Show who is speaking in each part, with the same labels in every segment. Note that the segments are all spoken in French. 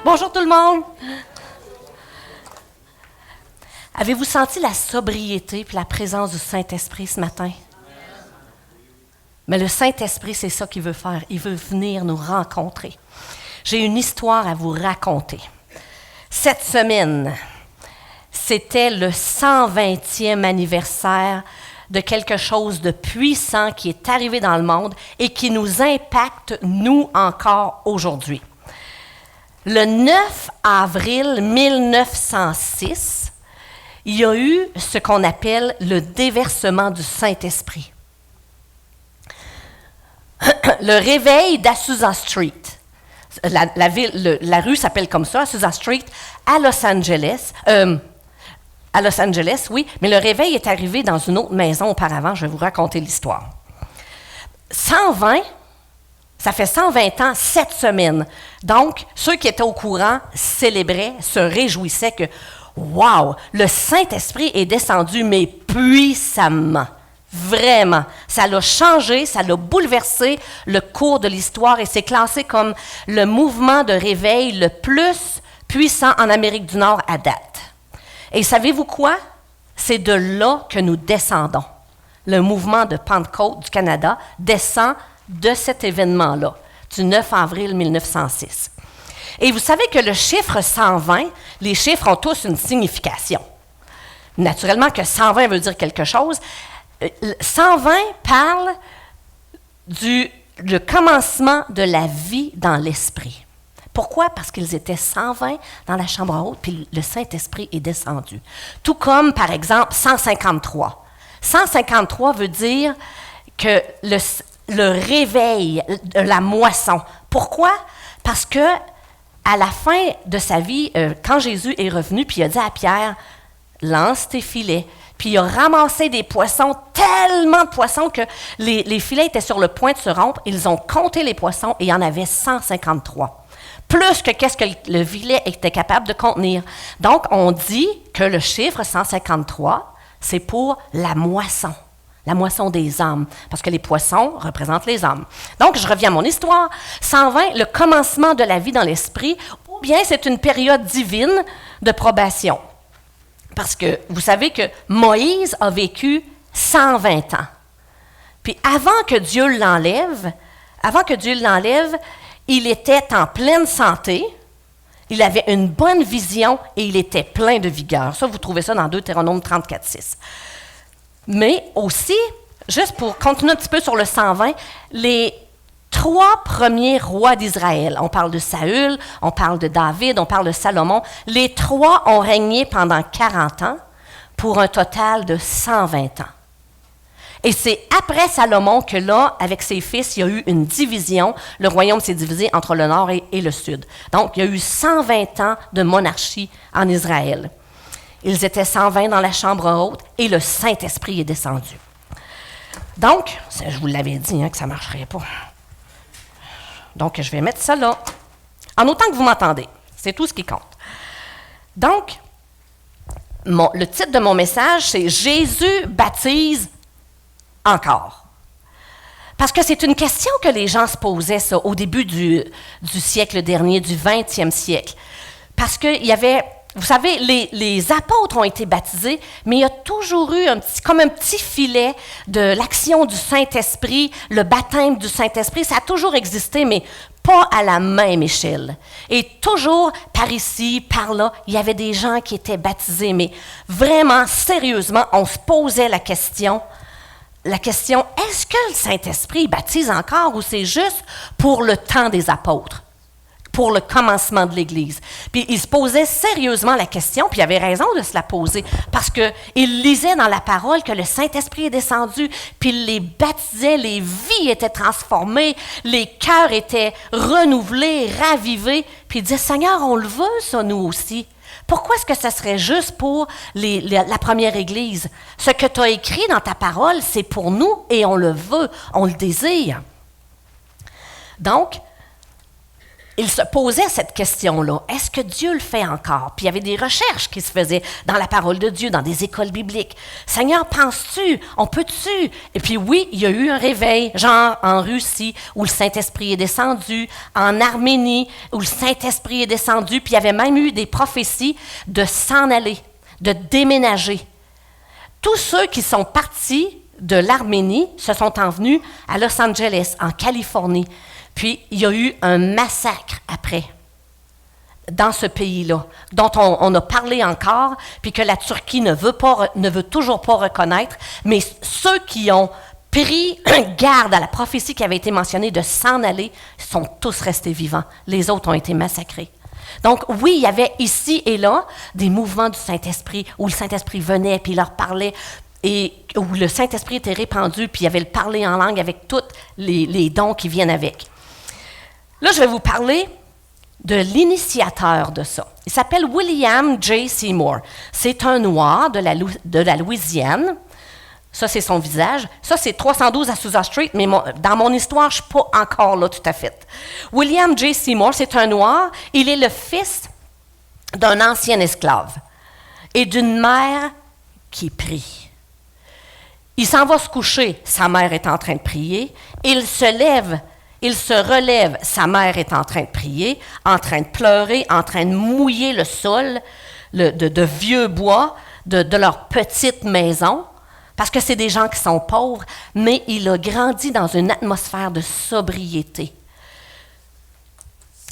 Speaker 1: Bonjour tout le monde! Avez-vous senti la sobriété et la présence du Saint-Esprit ce matin? Mais le Saint-Esprit, c'est ça qu'il veut faire. Il veut venir nous rencontrer. J'ai une histoire à vous raconter. Cette semaine, c'était le 120e anniversaire de quelque chose de puissant qui est arrivé dans le monde et qui nous impacte, nous, encore aujourd'hui. Le 9 avril 1906, il y a eu ce qu'on appelle le déversement du Saint-Esprit. Le réveil d'Azusa Street. La rue s'appelle comme ça, Azusa Street, à Los Angeles. À Los Angeles, oui, mais le réveil est arrivé dans une autre maison auparavant. Je vais vous raconter l'histoire. 120, ça fait 120 ans, cette semaine. Donc, ceux qui étaient au courant célébraient, se réjouissaient que, wow, le Saint-Esprit est descendu, mais puissamment. Vraiment. Ça l'a changé, ça l'a bouleversé le cours de l'histoire et c'est classé comme le mouvement de réveil le plus puissant en Amérique du Nord à date. Et savez-vous quoi? C'est de là que nous descendons. Le mouvement de Pentecôte du Canada descend de cet événement-là, du 9 avril 1906. Et vous savez que le chiffre 120, les chiffres ont tous une signification. Naturellement que 120 veut dire quelque chose. 120 parle du commencement de la vie dans l'esprit. Pourquoi? Parce qu'ils étaient 120 dans la chambre haute, puis le Saint-Esprit est descendu. Tout comme, par exemple, 153. 153 veut dire que le réveil de la moisson. Pourquoi? Parce que à la fin de sa vie, quand Jésus est revenu, puis il a dit à Pierre, « Lance tes filets », puis il a ramassé des poissons, tellement de poissons que les filets étaient sur le point de se rompre. Ils ont compté les poissons et il y en avait 153. Plus que qu'est-ce que le filet était capable de contenir. Donc, on dit que le chiffre 153, c'est pour la moisson des âmes, parce que les poissons représentent les âmes. Donc, je reviens à mon histoire. 120, le commencement de la vie dans l'esprit, ou bien c'est une période divine de probation. Parce que vous savez que Moïse a vécu 120 ans. Puis avant que Dieu l'enlève, il était en pleine santé, il avait une bonne vision et il était plein de vigueur. Ça, vous trouvez ça dans Deutéronome 34:6. Mais aussi, juste pour continuer un petit peu sur le 120, les 3 premiers rois d'Israël, on parle de Saül, on parle de David, on parle de Salomon, les 3 ont régné pendant 40 ans pour un total de 120 ans. Et c'est après Salomon que là, avec ses fils, il y a eu une division. Le royaume s'est divisé entre le nord et le sud. Donc, il y a eu 120 ans de monarchie en Israël. Ils étaient 120 dans la chambre haute et le Saint-Esprit est descendu. Donc, je vous l'avais dit que ça ne marcherait pas. Donc, je vais mettre ça là, en autant que vous m'entendez. C'est tout ce qui compte. Donc, le titre de mon message, c'est « Jésus baptise encore ». Parce que c'est une question que les gens se posaient, ça, au début du siècle dernier, du 20e siècle. Parce qu'il y avait, vous savez, les apôtres ont été baptisés, mais il y a toujours eu comme un petit filet de l'action du Saint-Esprit, le baptême du Saint-Esprit. Ça a toujours existé, mais pas à la même échelle. Et toujours, par ici, par là, il y avait des gens qui étaient baptisés, mais vraiment, sérieusement, on se posait la question, est-ce que le Saint-Esprit baptise encore ou c'est juste pour le temps des apôtres? Pour le commencement de l'Église. Puis il se posait sérieusement la question, puis il avait raison de se la poser, parce qu'il lisait dans la parole que le Saint-Esprit est descendu, puis il les baptisait, les vies étaient transformées, les cœurs étaient renouvelés, ravivés, puis il disait, Seigneur, on le veut ça nous aussi. Pourquoi est-ce que ça serait juste pour la première Église? Ce que tu as écrit dans ta parole, c'est pour nous et on le veut, on le désire. Donc, il se posait cette question-là. Est-ce que Dieu le fait encore? Puis il y avait des recherches qui se faisaient dans la parole de Dieu, dans des écoles bibliques. Seigneur, penses-tu? On peut-tu? Et puis oui, il y a eu un réveil, genre en Russie, où le Saint-Esprit est descendu, en Arménie, où le Saint-Esprit est descendu, puis il y avait même eu des prophéties de s'en aller, de déménager. Tous ceux qui sont partis de l'Arménie se sont envenus à Los Angeles, en Californie. Puis, il y a eu un massacre après, dans ce pays-là, dont on a parlé encore, puis que la Turquie ne veut toujours pas reconnaître, mais ceux qui ont pris garde à la prophétie qui avait été mentionnée de s'en aller sont tous restés vivants. Les autres ont été massacrés. Donc, oui, il y avait ici et là des mouvements du Saint-Esprit, où le Saint-Esprit venait, puis il leur parlait, et où le Saint-Esprit était répandu, puis il y avait le parler en langue avec tous les dons qui viennent avec. Là, je vais vous parler de l'initiateur de ça. Il s'appelle William J. Seymour. C'est un noir de la Louisiane. Ça, c'est son visage. Ça, c'est 312 Azusa Street, mais dans mon histoire, je ne suis pas encore là tout à fait. William J. Seymour, c'est un noir. Il est le fils d'un ancien esclave et d'une mère qui prie. Il s'en va se coucher. Sa mère est en train de prier. Il se lève. Il se relève, sa mère est en train de prier, en train de pleurer, en train de mouiller le sol de vieux bois de leur petite maison, parce que c'est des gens qui sont pauvres, mais il a grandi dans une atmosphère de sobriété.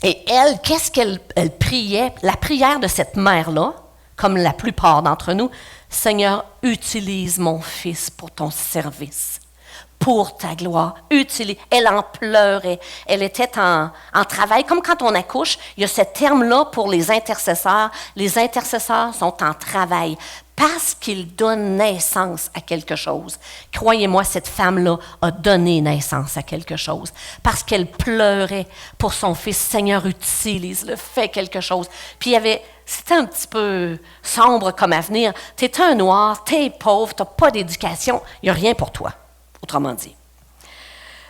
Speaker 1: Et elle, qu'est-ce qu'elle priait? La prière de cette mère-là, comme la plupart d'entre nous, « Seigneur, utilise mon fils pour ton service. » Pour ta gloire, utilise. Elle en pleurait. Elle était en travail. Comme quand on accouche, il y a ce terme-là pour les intercesseurs. Les intercesseurs sont en travail parce qu'ils donnent naissance à quelque chose. Croyez-moi, cette femme-là a donné naissance à quelque chose parce qu'elle pleurait pour son fils. Seigneur, utilise-le, fais quelque chose. Puis c'était un petit peu sombre comme avenir. Tu es un noir, tu es pauvre, tu n'as pas d'éducation, il n'y a rien pour toi. Autrement dit.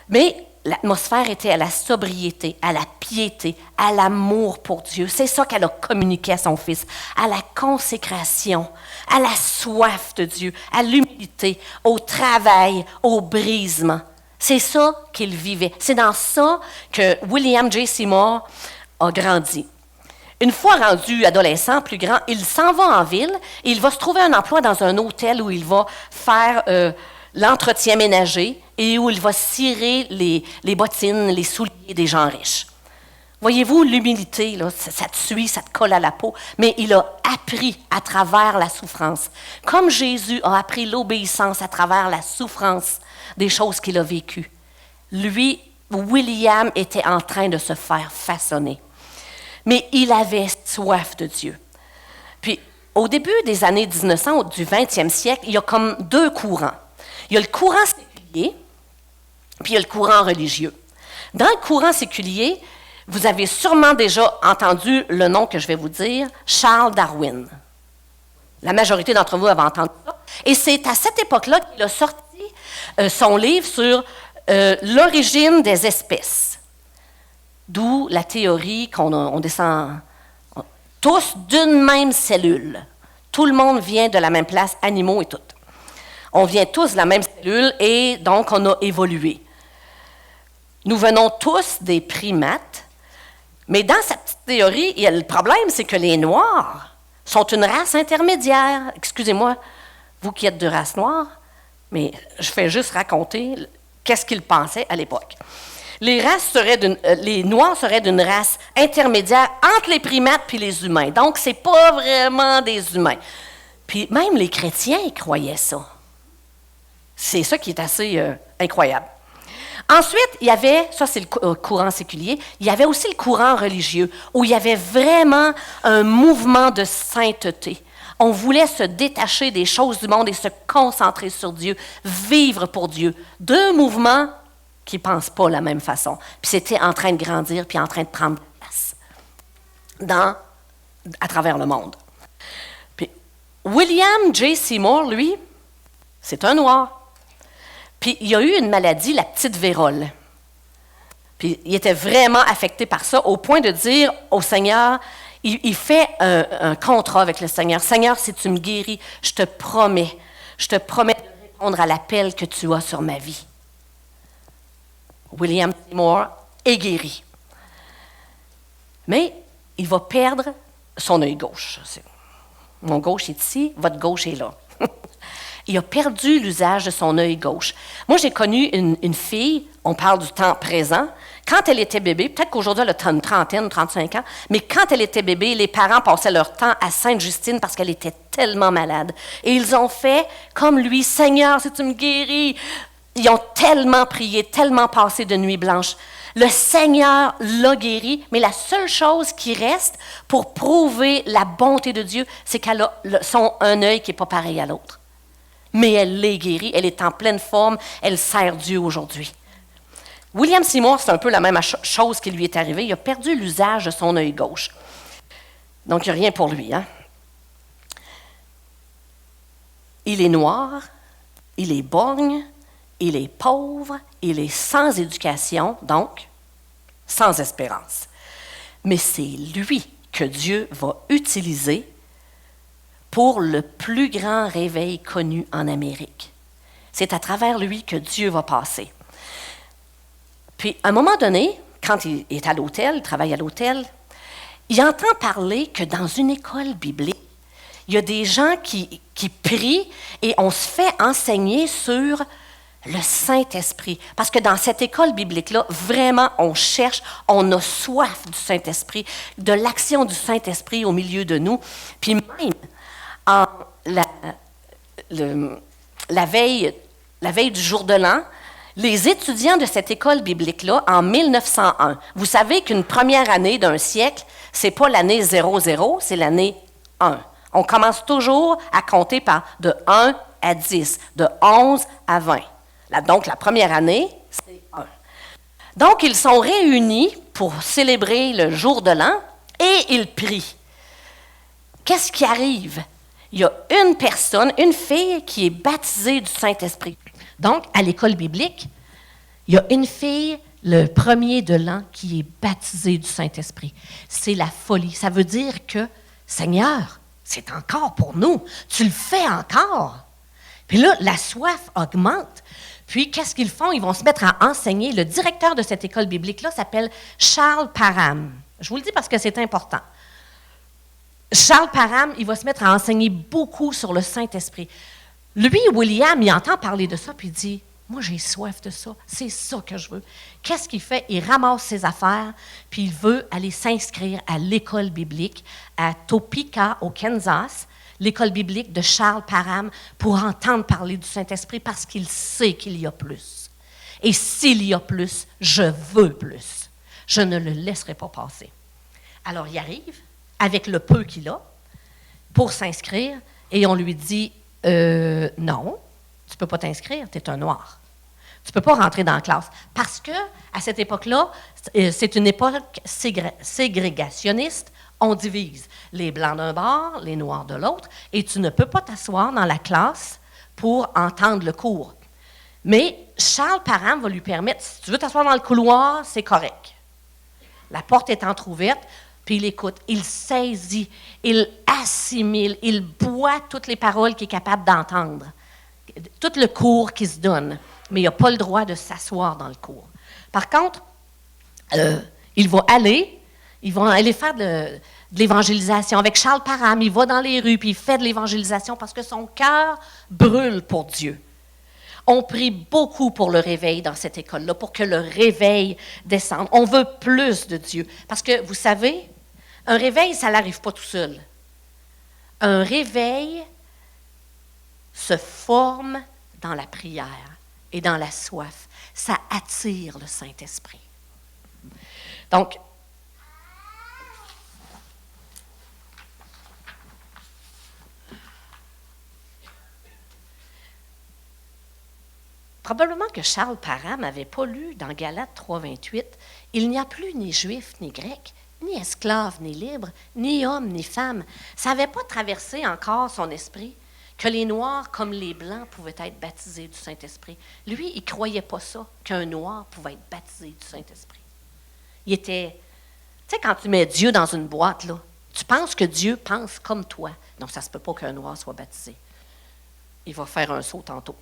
Speaker 1: Mais l'atmosphère était à la sobriété, à la piété, à l'amour pour Dieu. C'est ça qu'elle a communiqué à son fils, à la consécration, à la soif de Dieu, à l'humilité, au travail, au brisement. C'est ça qu'il vivait. C'est dans ça que William J. Seymour a grandi. Une fois rendu adolescent, plus grand, il s'en va en ville et il va se trouver un emploi dans un hôtel où il va faire l'entretien ménager et où il va cirer les bottines, les souliers des gens riches. Voyez-vous, l'humilité, là, ça te suit, ça te colle à la peau, mais il a appris à travers la souffrance. Comme Jésus a appris l'obéissance à travers la souffrance des choses qu'il a vécues. Lui, William, était en train de se faire façonner. Mais il avait soif de Dieu. Puis, au début des années 1900, du 20e siècle, il y a comme deux courants. Il y a le courant séculier, puis il y a le courant religieux. Dans le courant séculier, vous avez sûrement déjà entendu le nom que je vais vous dire, Charles Darwin. La majorité d'entre vous avez entendu ça. Et c'est à cette époque-là qu'il a sorti son livre sur l'origine des espèces. D'où la théorie qu'on descend tous d'une même cellule. Tout le monde vient de la même place, animaux et tout. On vient tous de la même cellule et donc on a évolué. Nous venons tous des primates, mais dans sa petite théorie, le problème, c'est que les Noirs sont une race intermédiaire. Excusez-moi, vous qui êtes de race noire, mais je fais juste raconter qu'est-ce qu'ils pensaient à l'époque. Les Noirs seraient d'une race intermédiaire entre les primates et les humains. Donc, ce n'est pas vraiment des humains. Puis même les chrétiens croyaient ça. C'est ça qui est assez incroyable. Ensuite, il y avait, ça c'est le courant séculier, il y avait aussi le courant religieux, où il y avait vraiment un mouvement de sainteté. On voulait se détacher des choses du monde et se concentrer sur Dieu, vivre pour Dieu. Deux mouvements qui ne pensent pas de la même façon. Puis c'était en train de grandir, puis en train de prendre place à travers le monde. Puis William J. Seymour, lui, c'est un noir. Puis il y a eu une maladie, la petite vérole. Puis il était vraiment affecté par ça, au point de dire au Seigneur, il fait un contrat avec le Seigneur. Seigneur, si tu me guéris, je te promets de répondre à l'appel que tu as sur ma vie. William Seymour est guéri. Mais il va perdre son œil gauche. Mon gauche est ici, votre gauche est là. Il a perdu l'usage de son œil gauche. Moi, j'ai connu une fille, on parle du temps présent, quand elle était bébé, peut-être qu'aujourd'hui elle a une trentaine, 35 ans, mais quand elle était bébé, les parents passaient leur temps à Sainte-Justine parce qu'elle était tellement malade. Et ils ont fait comme lui, Seigneur, si tu me guéris. Ils ont tellement prié, tellement passé de nuits blanches. Le Seigneur l'a guéri, mais la seule chose qui reste pour prouver la bonté de Dieu, c'est qu'elle a un œil qui n'est pas pareil à l'autre. Mais elle l'est guérie, elle est en pleine forme, elle sert Dieu aujourd'hui. William Seymour, c'est un peu la même chose qui lui est arrivée. Il a perdu l'usage de son œil gauche. Donc, il n'y a rien pour lui. Hein? Il est noir, il est borgne, il est pauvre, il est sans éducation, donc sans espérance. Mais c'est lui que Dieu va utiliser pour le plus grand réveil connu en Amérique. C'est à travers lui que Dieu va passer. Puis, à un moment donné, quand il est à l'hôtel, il travaille à l'hôtel, il entend parler que dans une école biblique, il y a des gens qui prient et on se fait enseigner sur le Saint-Esprit. Parce que dans cette école biblique-là, vraiment, on cherche, on a soif du Saint-Esprit, de l'action du Saint-Esprit au milieu de nous. Puis même, la veille du jour de l'an, les étudiants de cette école biblique-là, en 1901, vous savez qu'une première année d'un siècle, c'est pas l'année 00, c'est l'année 1. On commence toujours à compter de 1 à 10, de 11 à 20. Donc, la première année, c'est 1. Donc, ils sont réunis pour célébrer le jour de l'an et ils prient. Qu'est-ce qui arrive? Il y a une personne, une fille qui est baptisée du Saint-Esprit. Donc, à l'école biblique, il y a une fille, le premier de l'an, qui est baptisée du Saint-Esprit. C'est la folie. Ça veut dire que, Seigneur, c'est encore pour nous. Tu le fais encore. Puis là, la soif augmente. Puis, qu'est-ce qu'ils font? Ils vont se mettre à enseigner. Le directeur de cette école biblique-là s'appelle Charles Parham. Je vous le dis parce que c'est important. Charles Parham, il va se mettre à enseigner beaucoup sur le Saint-Esprit. Lui, William, il entend parler de ça, puis il dit, « Moi, j'ai soif de ça. C'est ça que je veux. » Qu'est-ce qu'il fait? Il ramasse ses affaires, puis il veut aller s'inscrire à l'école biblique à Topeka, au Kansas, l'école biblique de Charles Parham, pour entendre parler du Saint-Esprit, parce qu'il sait qu'il y a plus. Et s'il y a plus, je veux plus. Je ne le laisserai pas passer. Alors, il arrive, avec le peu qu'il a, pour s'inscrire, et on lui dit, non, tu ne peux pas t'inscrire, tu es un noir. Tu ne peux pas rentrer dans la classe. Parce que à cette époque-là, c'est une époque ségrégationniste. On divise les Blancs d'un bord, les Noirs de l'autre, et tu ne peux pas t'asseoir dans la classe pour entendre le cours. Mais Charles Parham va lui permettre, si tu veux t'asseoir dans le couloir, c'est correct. La porte est entrouverte, puis il écoute, il saisit, il assimile, il boit toutes les paroles qu'il est capable d'entendre, tout le cours qui se donne, mais il n'a pas le droit de s'asseoir dans le cours. Par contre, ils vont aller faire de l'évangélisation. Avec Charles Parham, il va dans les rues, puis il fait de l'évangélisation parce que son cœur brûle pour Dieu. On prie beaucoup pour le réveil dans cette école-là, pour que le réveil descende. On veut plus de Dieu. Parce que, vous savez, un réveil, ça n'arrive pas tout seul. Un réveil se forme dans la prière et dans la soif. Ça attire le Saint-Esprit. Donc, probablement que Charles Parham n'avait pas lu dans Galates 3,28 « Il n'y a plus ni juif ni grec, ni esclave ni libre, ni homme ni femme. » Ça n'avait pas traversé encore son esprit que les Noirs comme les Blancs pouvaient être baptisés du Saint-Esprit. Lui, il ne croyait pas ça, qu'un Noir pouvait être baptisé du Saint-Esprit. il était... Tu sais, quand tu mets Dieu dans une boîte, là, tu penses que Dieu pense comme toi. Non, ça ne se peut pas qu'un noir soit baptisé. Il va faire un saut tantôt.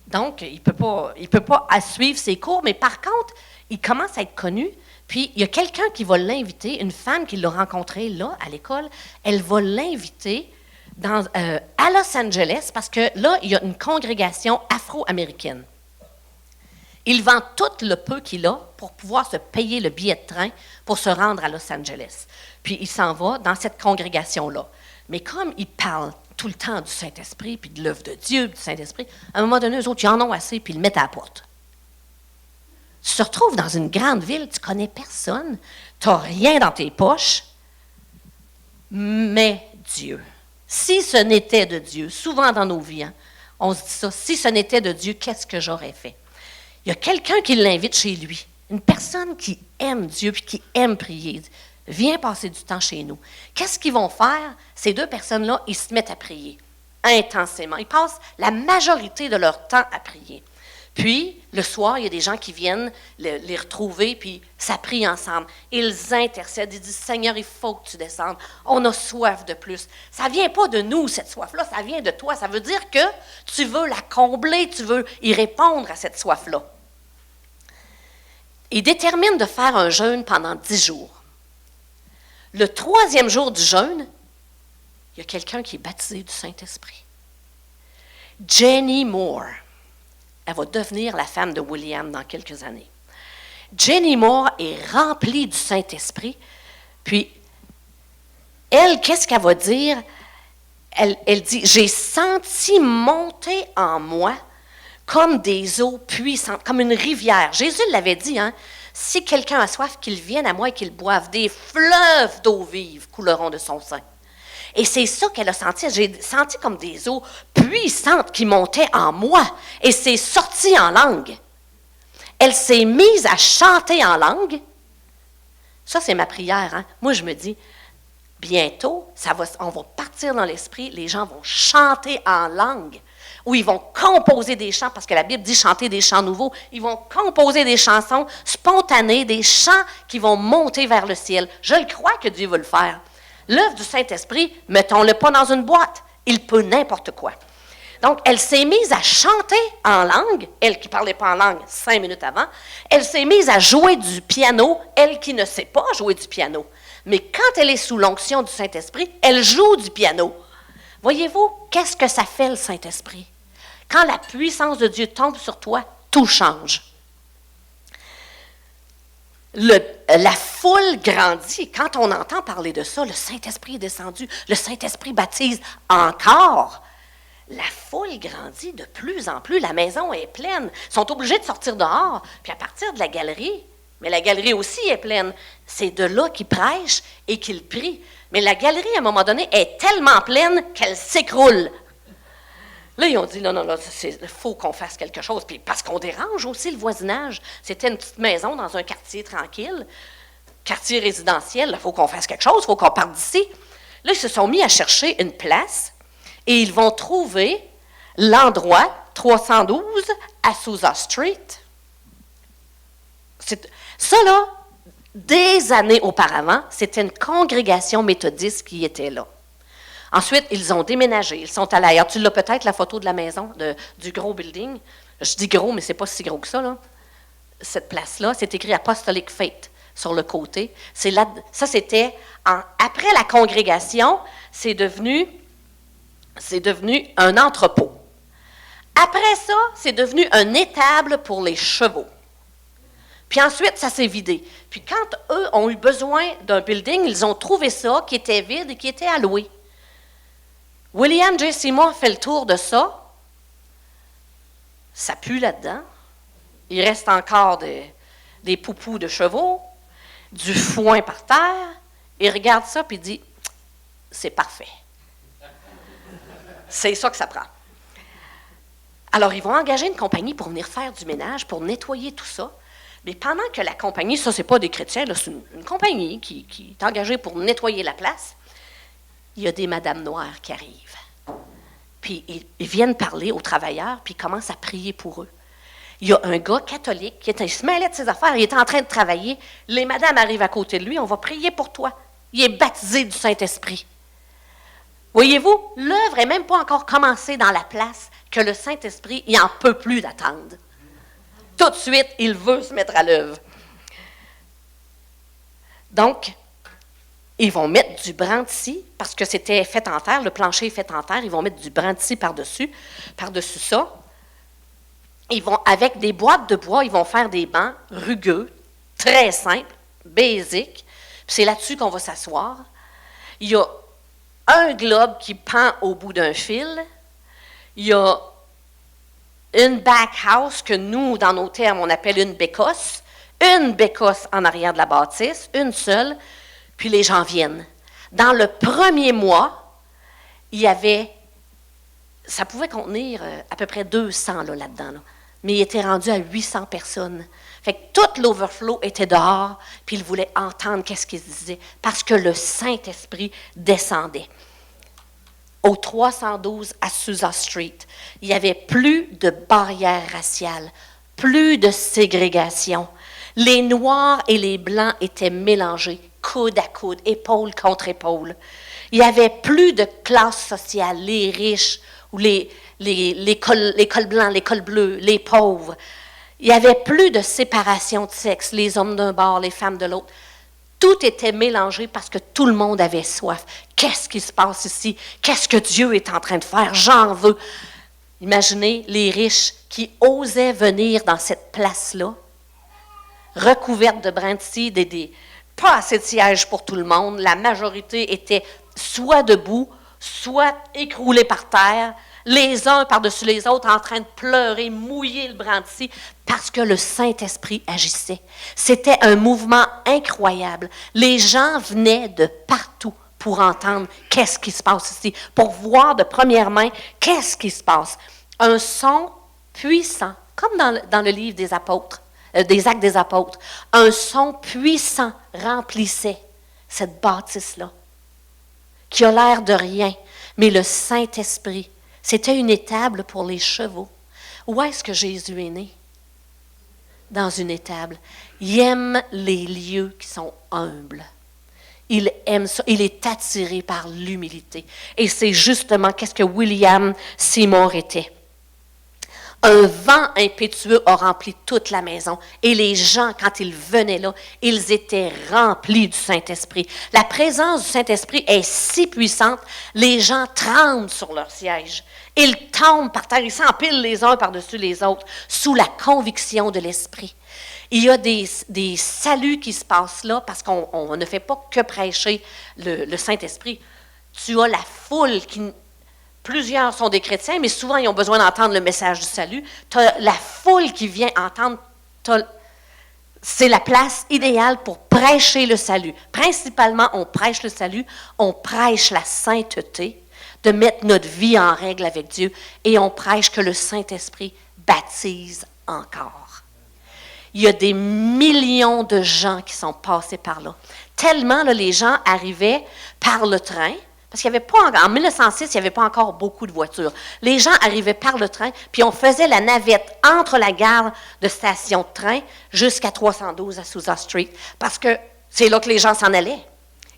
Speaker 1: Donc, il ne peut pas suivre ses cours, mais par contre, il commence à être connu. Puis, il y a quelqu'un qui va l'inviter, une femme qui l'a rencontré là, à l'école. Elle va l'inviter à Los Angeles parce que là, il y a une congrégation afro-américaine. Il vend tout le peu qu'il a pour pouvoir se payer le billet de train pour se rendre à Los Angeles. Puis il s'en va dans cette congrégation-là. Mais comme il parle tout le temps du Saint-Esprit, puis de l'œuvre de Dieu, du Saint-Esprit, à un moment donné, eux autres, ils en ont assez, puis ils le mettent à la porte. Tu te retrouves dans une grande ville, tu ne connais personne, tu n'as rien dans tes poches, mais Dieu. Si ce n'était de Dieu, souvent dans nos vies, hein, on se dit ça, si ce n'était de Dieu, qu'est-ce que j'aurais fait? Il y a quelqu'un qui l'invite chez lui, une personne qui aime Dieu et qui aime prier. Viens passer du temps chez nous. Qu'est-ce qu'ils vont faire? Ces deux personnes-là, ils se mettent à prier intensément. Ils passent la majorité de leur temps à prier. Puis, le soir, il y a des gens qui viennent les retrouver, puis ça prie ensemble. Ils intercèdent, ils disent, Seigneur, il faut que tu descendes. On a soif de plus. Ça ne vient pas de nous, cette soif-là, ça vient de toi. Ça veut dire que tu veux la combler, tu veux y répondre à cette soif-là. Ils déterminent de faire un jeûne pendant 10 jours. Le 3e jour du jeûne, il y a quelqu'un qui est baptisé du Saint-Esprit. Jenny Moore. Elle va devenir la femme de William dans quelques années. Jenny Moore est remplie du Saint-Esprit. Puis, elle, qu'est-ce qu'elle va dire? Elle dit, j'ai senti monter en moi comme des eaux puissantes, comme une rivière. Jésus l'avait dit, hein? Si quelqu'un a soif, qu'il vienne à moi et qu'il boive. Des fleuves d'eau vive couleront de son sein. Et c'est ça qu'elle a senti. J'ai senti comme des eaux puissantes qui montaient en moi. Et c'est sorti en langue. Elle s'est mise à chanter en langue. Ça, c'est ma prière. Hein? Moi, je me dis, bientôt, on va partir dans l'esprit, les gens vont chanter en langue. Ou ils vont composer des chants, parce que la Bible dit chanter des chants nouveaux. Ils vont composer des chansons spontanées, des chants qui vont monter vers le ciel. Je le crois que Dieu veut le faire. L'œuvre du Saint-Esprit, mettons-le pas dans une boîte. Il peut n'importe quoi. Donc, elle s'est mise à chanter en langue, elle qui ne parlait pas en langue 5 minutes avant. Elle s'est mise à jouer du piano, elle qui ne sait pas jouer du piano. Mais quand elle est sous l'onction du Saint-Esprit, elle joue du piano. Voyez-vous, qu'est-ce que ça fait le Saint-Esprit? Quand la puissance de Dieu tombe sur toi, tout change. La foule grandit. Quand on entend parler de ça, le Saint-Esprit est descendu, le Saint-Esprit baptise encore. La foule grandit de plus en plus, la maison est pleine. Ils sont obligés de sortir dehors, puis à partir de la galerie, mais la galerie aussi est pleine. C'est de là qu'ils prêchent et qu'ils prient. Mais la galerie, à un moment donné, est tellement pleine qu'elle s'écroule. Là, ils ont dit, non, il faut qu'on fasse quelque chose. Puis parce qu'on dérange aussi le voisinage. C'était une petite maison dans un quartier tranquille, quartier résidentiel. Il faut qu'on fasse quelque chose, il faut qu'on parte d'ici. Là, ils se sont mis à chercher une place et ils vont trouver l'endroit 312 Azusa Street. Ça, là, des années auparavant, c'était une congrégation méthodiste qui était là. Ensuite, ils ont déménagé, ils sont allés ailleurs. Tu l'as peut-être, la photo de la maison, du gros building. Je dis gros, mais ce n'est pas si gros que ça, là. Cette place-là, c'est écrit Apostolic Faith sur le côté. Ça, c'était, après la congrégation, c'est devenu un entrepôt. Après ça, c'est devenu un étable pour les chevaux. Puis ensuite, ça s'est vidé. Puis quand eux ont eu besoin d'un building, ils ont trouvé ça qui était vide et qui était à louer. William J. Seymour fait le tour de ça. Ça pue là-dedans. Il reste encore des poupous de chevaux, du foin par terre. Il regarde ça et dit, c'est parfait. C'est ça que ça prend. Alors, ils vont engager une compagnie pour venir faire du ménage, pour nettoyer tout ça. Mais pendant que la compagnie, ça, c'est pas des chrétiens, là, c'est une compagnie qui est engagée pour nettoyer la place, il y a des madames noires qui arrivent. Puis ils viennent parler aux travailleurs, puis ils commencent à prier pour eux. Il y a un gars catholique qui il se mêlait de ses affaires, il était en train de travailler. Les madames arrivent à côté de lui, on va prier pour toi. Il est baptisé du Saint-Esprit. Voyez-vous, l'œuvre n'est même pas encore commencée dans la place que le Saint-Esprit, il n'en peut plus d'attendre. Tout de suite, il veut se mettre à l'œuvre. Donc, ils vont mettre du brandy, parce que c'était fait en terre, le plancher est fait en terre, ils vont mettre du brandy par-dessus ça. Ils vont, avec des boîtes de bois, ils vont faire des bancs rugueux, très simples, basiques. Puis c'est là-dessus qu'on va s'asseoir. Il y a un globe qui pend au bout d'un fil. Il y a une backhouse que nous, dans nos termes, on appelle une bécosse. Une bécosse en arrière de la bâtisse, une seule, puis les gens viennent. Dans le premier mois, il y avait, ça pouvait contenir à peu près 200 là-dedans, là. Mais il était rendu à 800 personnes. Fait que tout l'overflow était dehors, puis ils voulaient entendre qu'est-ce qu'ils disaient, parce que le Saint-Esprit descendait. Au 312 Azusa Street, il n'y avait plus de barrières raciales, plus de ségrégation. Les Noirs et les Blancs étaient mélangés, coude à coude, épaule contre épaule. Il n'y avait plus de classe sociale, les riches ou les cols blancs, les cols bleus, les pauvres. Il n'y avait plus de séparation de sexe, les hommes d'un bord, les femmes de l'autre. Tout était mélangé parce que tout le monde avait soif. Qu'est-ce qui se passe ici? Qu'est-ce que Dieu est en train de faire? J'en veux. Imaginez les riches qui osaient venir dans cette place-là, recouverte de brandy, pas assez de sièges pour tout le monde. La majorité était soit debout, soit écroulés par terre, les uns par-dessus les autres en train de pleurer, mouiller le brandy, parce que le Saint-Esprit agissait. C'était un mouvement incroyable. Les gens venaient de partout pour entendre qu'est-ce qui se passe ici, pour voir de première main qu'est-ce qui se passe. Un son puissant, comme dans le livre des apôtres, des Actes des apôtres, un son puissant remplissait cette bâtisse-là, qui a l'air de rien, mais le Saint-Esprit, c'était une étable pour les chevaux. Où est-ce que Jésus est né? Dans une étable. Il aime les lieux qui sont humbles. Il aime ça. Il est attiré par l'humilité. Et c'est justement qu'est-ce que William Seymour était. Un vent impétueux a rempli toute la maison. Et les gens, quand ils venaient là, ils étaient remplis du Saint-Esprit. La présence du Saint-Esprit est si puissante, les gens tremblent sur leur siège. Ils tombent par terre, ils s'empilent les uns par-dessus les autres, sous la conviction de l'Esprit. Il y a des saluts qui se passent là, parce qu'on ne fait pas que prêcher le Saint-Esprit. Tu as la foule qui... Plusieurs sont des chrétiens, mais souvent, ils ont besoin d'entendre le message du salut. Tu as la foule qui vient entendre. C'est la place idéale pour prêcher le salut. Principalement, on prêche le salut, on prêche la sainteté, de mettre notre vie en règle avec Dieu, et on prêche que le Saint-Esprit baptise encore. Il y a des millions de gens qui sont passés par là. Tellement, là, les gens arrivaient par le train, parce qu'il y avait pas en 1906, il n'y avait pas encore beaucoup de voitures. Les gens arrivaient par le train, puis on faisait la navette entre la gare de station de train jusqu'à 312 Azusa Street, parce que c'est là que les gens s'en allaient.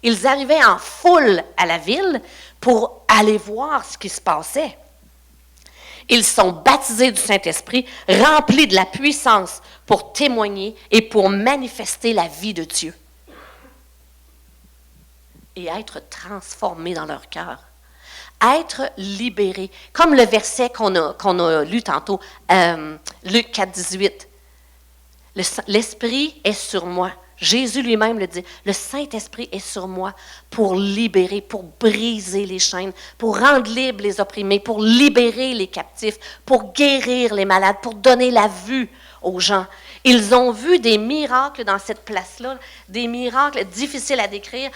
Speaker 1: Ils arrivaient en foule à la ville pour aller voir ce qui se passait. Ils sont baptisés du Saint-Esprit, remplis de la puissance pour témoigner et pour manifester la vie de Dieu. Et être transformés dans leur cœur. Être libérés. Comme le verset qu'on a lu tantôt, Luc 4, 18. L'Esprit est sur moi. Jésus lui-même le dit. Le Saint-Esprit est sur moi pour libérer, pour briser les chaînes, pour rendre libres les opprimés, pour libérer les captifs, pour guérir les malades, pour donner la vue aux gens. Ils ont vu des miracles dans cette place-là, des miracles difficiles à décrire.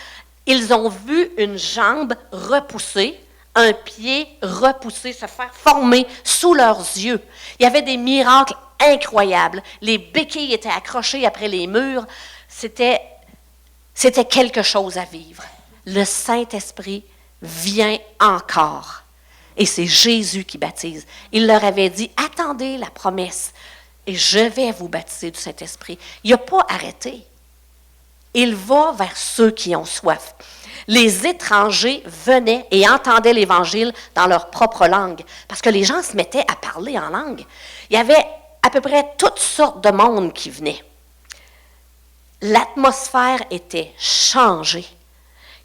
Speaker 1: Ils ont vu une jambe repoussée, un pied repoussé, se faire former sous leurs yeux. Il y avait des miracles incroyables. Les béquilles étaient accrochées après les murs. C'était quelque chose à vivre. Le Saint-Esprit vient encore. Et c'est Jésus qui baptise. Il leur avait dit, attendez la promesse.
Speaker 2: et je vais vous baptiser du Saint-Esprit. Il n'a pas arrêté. Il va vers ceux qui ont soif. Les étrangers venaient et entendaient l'Évangile dans leur propre langue, parce que les gens se mettaient à parler en langue. Il y avait à peu près toutes sortes de monde qui venaient. L'atmosphère était changée.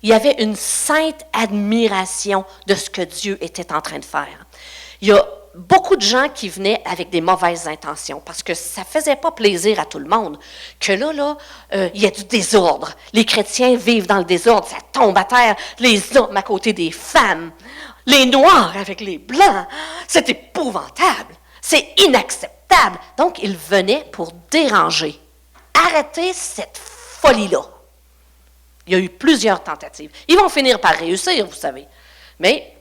Speaker 2: Il y avait une sainte admiration de ce que Dieu était en train de faire. Il y a beaucoup de gens qui venaient avec des mauvaises intentions, parce que ça ne faisait pas plaisir à tout le monde, que là, il y a du désordre. Les chrétiens vivent dans le désordre, ça tombe à terre, les hommes à côté des femmes, les noirs avec les blancs. C'est épouvantable, c'est inacceptable. Donc, ils venaient pour déranger. Arrêtez cette folie-là. Il y a eu plusieurs tentatives. Ils vont finir par réussir, vous savez. Mais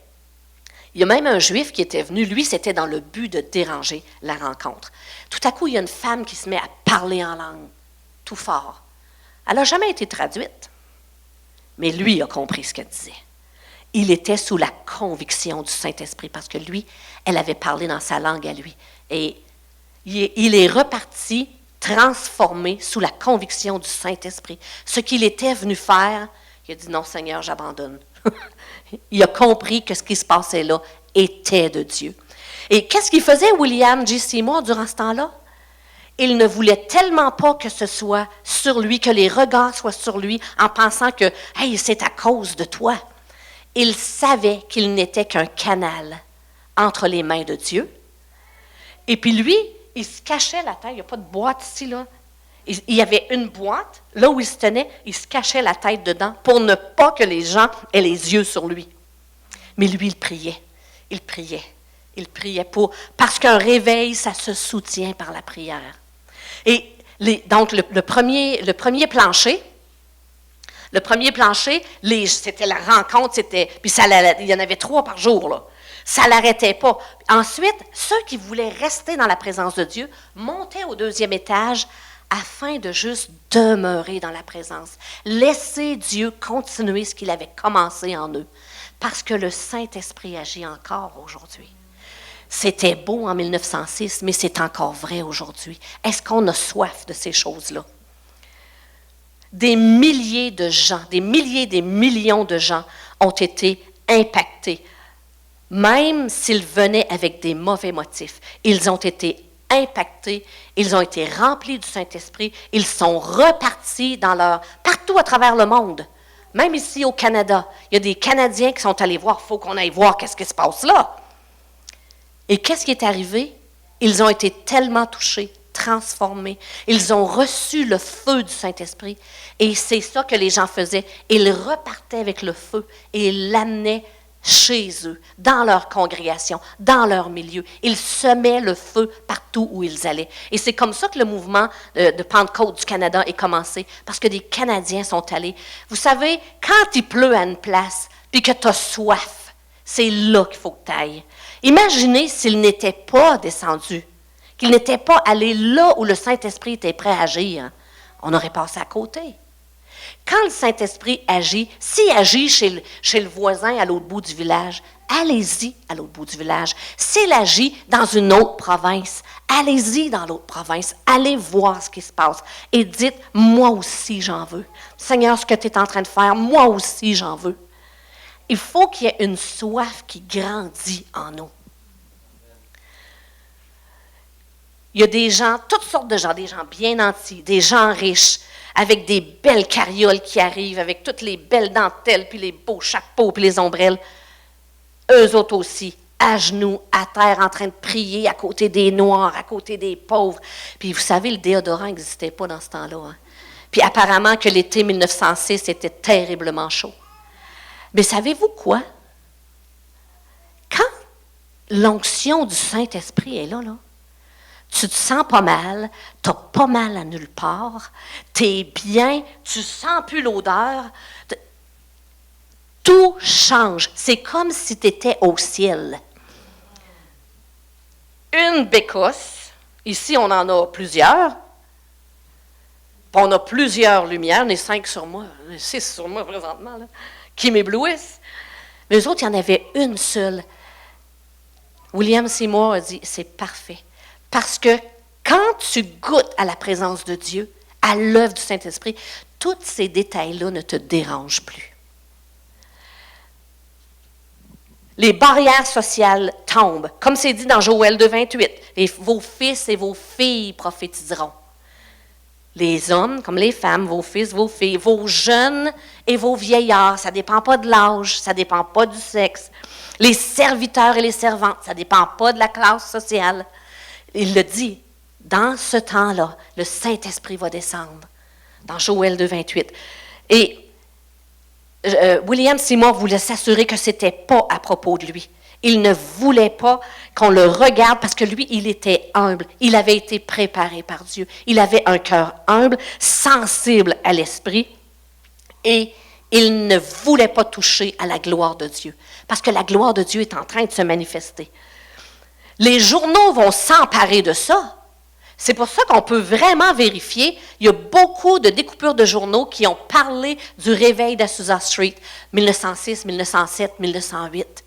Speaker 2: il y a même un Juif qui était venu, lui, c'était dans le but de déranger la rencontre. Tout à coup, il y a une femme qui se met à parler en langue, tout fort. Elle n'a jamais été traduite, mais lui a compris ce qu'elle disait. Il était sous la conviction du Saint-Esprit, parce que lui, elle avait parlé dans sa langue à lui. Et il est reparti transformé sous la conviction du Saint-Esprit. Ce qu'il était venu faire, il a dit « Non, Seigneur, j'abandonne. » Il a compris que ce qui se passait là était de Dieu. Et qu'est-ce qu'il faisait, William J. Seymour, durant ce temps-là? Il ne voulait tellement pas que ce soit sur lui, que les regards soient sur lui, en pensant que « Hey, c'est à cause de toi. » Il savait qu'il n'était qu'un canal entre les mains de Dieu. Et puis lui, il se cachait la tête. Il n'y a pas de boîte ici, là. Il y avait une boîte, là où il se tenait, il se cachait la tête dedans pour ne pas que les gens aient les yeux sur lui. Mais lui, il priait. Il priait. Il priait parce qu'un réveil, ça se soutient par la prière. Et donc, le premier plancher, c'était la rencontre, puis il y en avait 3 par jour, là. Ça ne l'arrêtait pas. Ensuite, ceux qui voulaient rester dans la présence de Dieu montaient au 2e étage afin de juste demeurer dans la présence. Laisser Dieu continuer ce qu'il avait commencé en eux. Parce que le Saint-Esprit agit encore aujourd'hui. C'était beau en 1906, mais c'est encore vrai aujourd'hui. Est-ce qu'on a soif de ces choses-là? Des milliers de gens, des millions de gens ont été impactés. Même s'ils venaient avec des mauvais motifs, ils ont été impactés, ils ont été remplis du Saint-Esprit, ils sont repartis partout à travers le monde. Même ici au Canada, il y a des Canadiens qui sont allés voir, il faut qu'on aille voir qu'est-ce qui se passe là. Et qu'est-ce qui est arrivé? Ils ont été tellement touchés, transformés, ils ont reçu le feu du Saint-Esprit, et c'est ça que les gens faisaient. Ils repartaient avec le feu et ils l'amenaient chez eux, dans leur congrégation, dans leur milieu. Ils semaient le feu partout où ils allaient. Et c'est comme ça que le mouvement de Pentecôte du Canada est commencé, parce que des Canadiens sont allés. Vous savez, quand il pleut à une place, puis que tu as soif, c'est là qu'il faut que tu ailles. Imaginez s'il n'était pas descendu, qu'il n'était pas allé là où le Saint-Esprit était prêt à agir. On aurait passé à côté. Quand le Saint-Esprit agit, s'il agit chez le voisin à l'autre bout du village, allez-y à l'autre bout du village. S'il agit dans une autre province, allez-y dans l'autre province. Allez voir ce qui se passe et dites, moi aussi j'en veux. Seigneur, ce que tu es en train de faire, moi aussi j'en veux. Il faut qu'il y ait une soif qui grandit en nous. Il y a des gens, toutes sortes de gens, des gens bien nantis, des gens riches, avec des belles carrioles qui arrivent, avec toutes les belles dentelles, puis les beaux chapeaux, puis les ombrelles. Eux autres aussi, à genoux, à terre, en train de prier à côté des Noirs, à côté des pauvres. Puis vous savez, le déodorant n'existait pas dans ce temps-là. Hein? Puis apparemment que l'été 1906 était terriblement chaud. Mais savez-vous quoi? Quand l'onction du Saint-Esprit est là, tu te sens pas mal, tu n'as pas mal à nulle part, tu es bien, tu sens plus l'odeur. Tout change. C'est comme si tu étais au ciel. Une bécosse, ici on en a plusieurs, puis on a plusieurs lumières, on est 5 sur moi, 6 sur moi présentement, là, qui m'éblouissent. Mais eux autres, il y en avait une seule. William Seymour a dit, c'est parfait. Parce que Quand tu goûtes à la présence de Dieu, à l'œuvre du Saint-Esprit, tous ces détails-là ne te dérangent plus. Les barrières sociales tombent. Comme c'est dit dans Joël 2,28, vos fils et vos filles prophétiseront. Les hommes comme les femmes, vos fils, vos filles, vos jeunes et vos vieillards, ça ne dépend pas de l'âge, ça ne dépend pas du sexe. Les serviteurs et les servantes, ça ne dépend pas de la classe sociale. Il le dit, dans ce temps-là, le Saint-Esprit va descendre, dans Joël 2,28. Et William Seymour voulait s'assurer que ce n'était pas à propos de lui. Il ne voulait pas qu'on le regarde parce que lui, il était humble. Il avait été préparé par Dieu. Il avait un cœur humble, sensible à l'esprit et il ne voulait pas toucher à la gloire de Dieu parce que la gloire de Dieu est en train de se manifester. Les journaux vont s'emparer de ça. C'est pour ça qu'on peut vraiment vérifier. Il y a beaucoup de découpures de journaux qui ont parlé du réveil d'Azusa Street, 1906, 1907, 1908.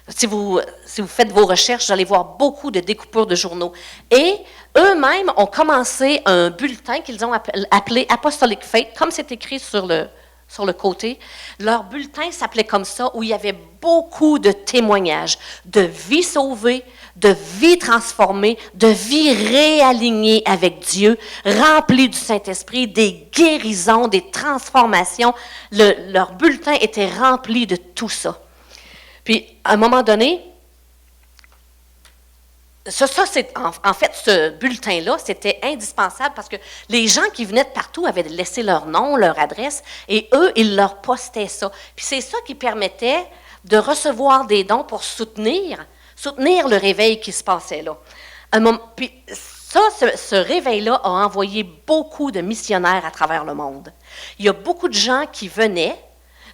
Speaker 2: Si vous faites vos recherches, vous allez voir beaucoup de découpures de journaux. Et eux-mêmes ont commencé un bulletin qu'ils ont appelé Apostolic Faith, comme c'est écrit sur le côté. Leur bulletin s'appelait comme ça, où il y avait beaucoup de témoignages de vies sauvées, de vies transformées, de vies réalignées avec Dieu, remplies du Saint-Esprit, des guérisons, des transformations. Leur bulletin était rempli de tout ça. Puis, à un moment donné, en fait, ce bulletin-là, c'était indispensable parce que les gens qui venaient de partout avaient laissé leur nom, leur adresse, et eux, ils leur postaient ça. Puis c'est ça qui permettait de recevoir des dons pour soutenir le réveil qui se passait là. Puis ça, ce réveil-là a envoyé beaucoup de missionnaires à travers le monde. Il y a beaucoup de gens qui venaient,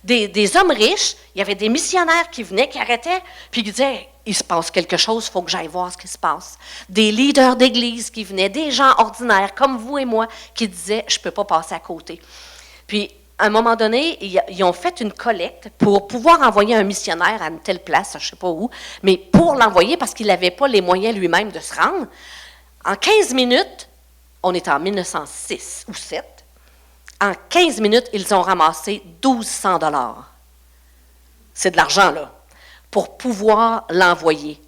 Speaker 2: des hommes riches, il y avait des missionnaires qui venaient, qui arrêtaient, puis qui disaient, il se passe quelque chose, il faut que j'aille voir ce qui se passe. Des leaders d'église qui venaient, des gens ordinaires comme vous et moi, qui disaient, je ne peux pas passer à côté. Puis, à un moment donné, ils ont fait une collecte pour pouvoir envoyer un missionnaire à une telle place, je ne sais pas où, mais pour l'envoyer parce qu'il n'avait pas les moyens lui-même de se rendre. En 15 minutes, on est en 1906 ou 7, en 15 minutes, ils ont ramassé 1200 $. C'est de l'argent, là, pour pouvoir l'envoyer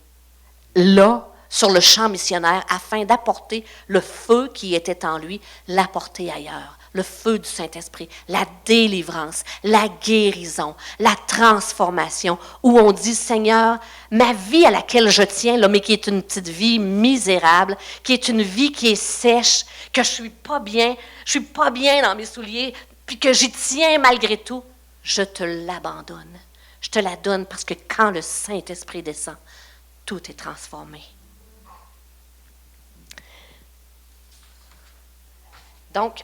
Speaker 2: là, sur le champ missionnaire, afin d'apporter le feu qui était en lui, l'apporter ailleurs. Le feu du Saint-Esprit, la délivrance, la guérison, la transformation, où on dit, Seigneur, ma vie à laquelle je tiens, là, mais qui est une petite vie misérable, qui est une vie qui est sèche, que je suis pas bien dans mes souliers, puis que j'y tiens malgré tout, je te l'abandonne. Je te la donne parce que quand le Saint-Esprit descend, tout est transformé. Donc,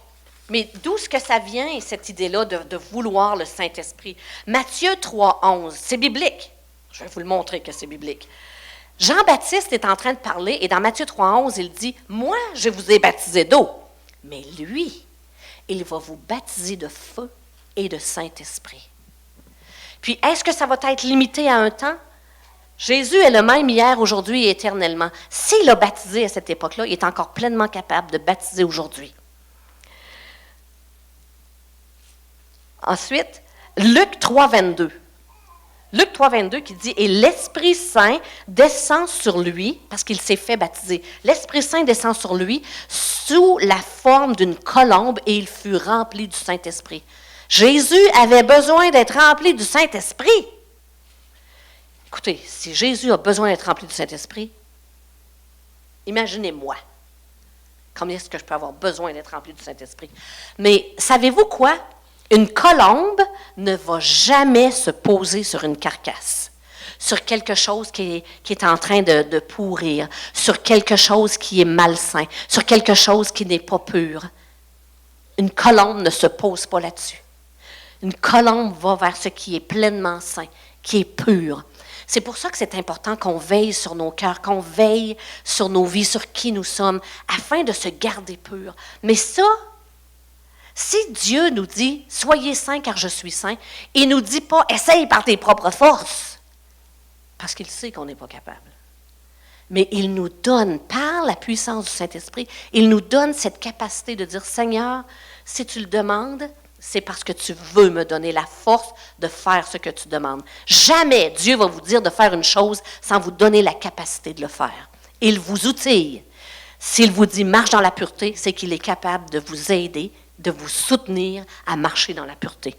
Speaker 2: mais d'où est-ce que ça vient, cette idée-là de vouloir le Saint-Esprit? Matthieu 3,11, c'est biblique. Je vais vous le montrer que c'est biblique. Jean-Baptiste est en train de parler, et dans Matthieu 3,11, il dit, « Moi, je vous ai baptisé d'eau, mais lui, il va vous baptiser de feu et de Saint-Esprit. » Puis, est-ce que ça va être limité à un temps? Jésus est le même hier, aujourd'hui et éternellement. S'il a baptisé à cette époque-là, il est encore pleinement capable de baptiser aujourd'hui. Ensuite, Luc 3,22. Luc 3,22 qui dit « Et l'Esprit Saint descend sur lui, parce qu'il s'est fait baptiser, l'Esprit Saint descend sur lui sous la forme d'une colombe et il fut rempli du Saint-Esprit. » Jésus avait besoin d'être rempli du Saint-Esprit. Écoutez, si Jésus a besoin d'être rempli du Saint-Esprit, imaginez-moi. Combien est-ce que je peux avoir besoin d'être rempli du Saint-Esprit? Mais savez-vous quoi? Une colombe ne va jamais se poser sur une carcasse, sur quelque chose qui est en train de pourrir, sur quelque chose qui est malsain, sur quelque chose qui n'est pas pur. Une colombe ne se pose pas là-dessus. Une colombe va vers ce qui est pleinement saint, qui est pur. C'est pour ça que c'est important qu'on veille sur nos cœurs, qu'on veille sur nos vies, sur qui nous sommes, afin de se garder purs. Mais ça, si Dieu nous dit « Soyez saints car je suis saint », il ne nous dit pas « Essaye par tes propres forces », parce qu'il sait qu'on n'est pas capable. Mais il nous donne, par la puissance du Saint-Esprit, il nous donne cette capacité de dire, Seigneur, si tu le demandes, c'est parce que tu veux me donner la force de faire ce que tu demandes. Jamais Dieu va vous dire de faire une chose sans vous donner la capacité de le faire. Il vous outille. S'il vous dit « marche dans la pureté », c'est qu'il est capable de vous aider, de vous soutenir à marcher dans la pureté.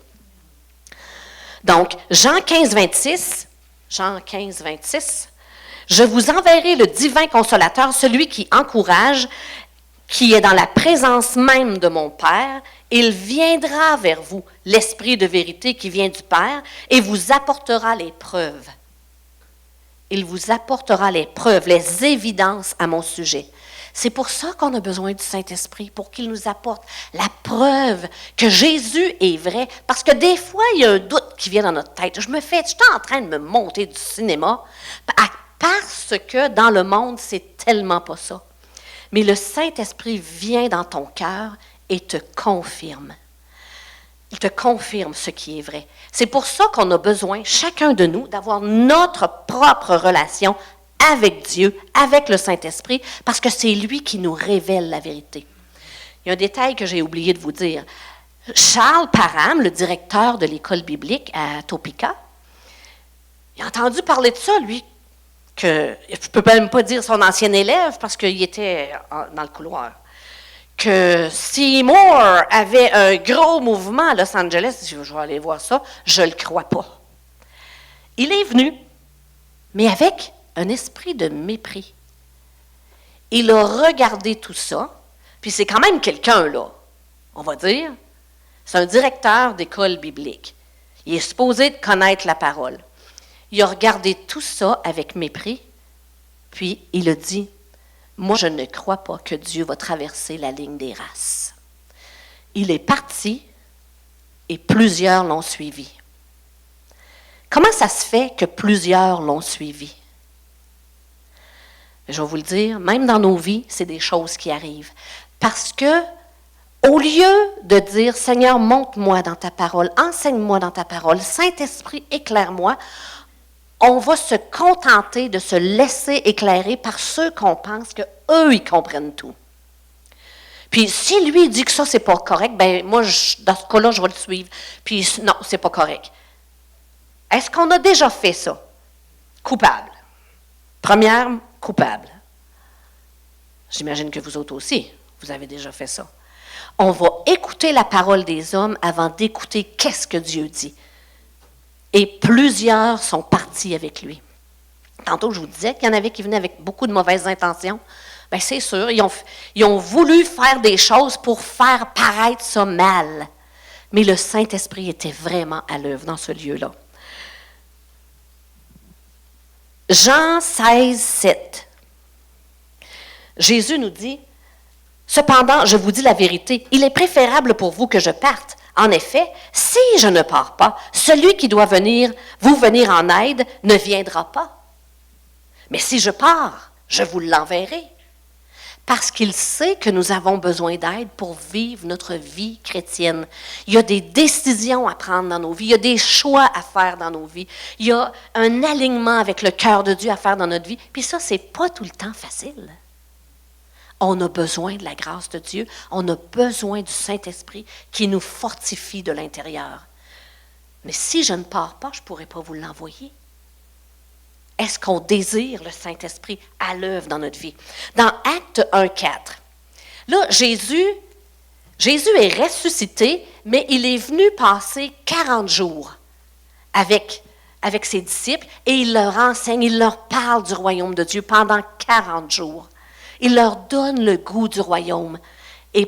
Speaker 2: Donc, Jean 15, 26, « Je vous enverrai le divin consolateur, celui qui encourage, qui est dans la présence même de mon Père. Il viendra vers vous, l'Esprit de vérité qui vient du Père, et vous apportera les preuves. Il vous apportera les preuves, les évidences à mon sujet. » C'est pour ça qu'on a besoin du Saint-Esprit, pour qu'il nous apporte la preuve que Jésus est vrai. Parce que des fois, il y a un doute qui vient dans notre tête. Je suis en train de me monter du cinéma parce que dans le monde, c'est tellement pas ça. Mais le Saint-Esprit vient dans ton cœur et te confirme. Il te confirme ce qui est vrai. C'est pour ça qu'on a besoin, chacun de nous, d'avoir notre propre relation avec Dieu, avec le Saint-Esprit, parce que c'est lui qui nous révèle la vérité. Il y a un détail que j'ai oublié de vous dire. Charles Parham, le directeur de l'école biblique à Topeka, il a entendu parler de ça, lui, que je ne peux même pas dire son ancien élève, parce qu'il était dans le couloir, que Seymour avait un gros mouvement à Los Angeles. Je vais aller voir ça, je ne le crois pas. Il est venu, mais avec un esprit de mépris. Il a regardé tout ça, puis c'est quand même quelqu'un, là, on va dire. C'est un directeur d'école biblique. Il est supposé de connaître la parole. Il a regardé tout ça avec mépris, puis il a dit, « Moi, je ne crois pas que Dieu va traverser la ligne des races. » Il est parti et plusieurs l'ont suivi. Comment ça se fait que plusieurs l'ont suivi? Je vais vous le dire, même dans nos vies, c'est des choses qui arrivent. Parce que, au lieu de dire, Seigneur, montre-moi dans ta parole, enseigne-moi dans ta parole, Saint-Esprit, éclaire-moi, on va se contenter de se laisser éclairer par ceux qu'on pense qu'eux, ils comprennent tout. Puis, si lui dit que ça, c'est pas correct, ben moi, dans ce cas-là, je vais le suivre. Puis, non, c'est pas correct. Est-ce qu'on a déjà fait ça? Coupable. Première, coupable. J'imagine que vous autres aussi, vous avez déjà fait ça. On va écouter la parole des hommes avant d'écouter qu'est-ce que Dieu dit. Et plusieurs sont partis avec lui. Tantôt, je vous disais qu'il y en avait qui venaient avec beaucoup de mauvaises intentions. Bien, c'est sûr, ils ont voulu faire des choses pour faire paraître ça mal. Mais le Saint-Esprit était vraiment à l'œuvre dans ce lieu-là. Jean 16, 7. Jésus nous dit, « Cependant, je vous dis la vérité, il est préférable pour vous que je parte. En effet, si je ne pars pas, celui qui doit vous venir en aide ne viendra pas. Mais si je pars, je vous l'enverrai. » Parce qu'il sait que nous avons besoin d'aide pour vivre notre vie chrétienne. Il y a des décisions à prendre dans nos vies, il y a des choix à faire dans nos vies, il y a un alignement avec le cœur de Dieu à faire dans notre vie. Puis ça, c'est pas tout le temps facile. On a besoin de la grâce de Dieu, on a besoin du Saint-Esprit qui nous fortifie de l'intérieur. Mais si je ne pars pas, je ne pourrai pas vous l'envoyer. Est-ce qu'on désire le Saint-Esprit à l'œuvre dans notre vie? Dans Actes 1, 4, là, Jésus est ressuscité, mais il est venu passer 40 jours avec ses disciples et il leur enseigne, il leur parle du royaume de Dieu pendant 40 jours. Il leur donne le goût du royaume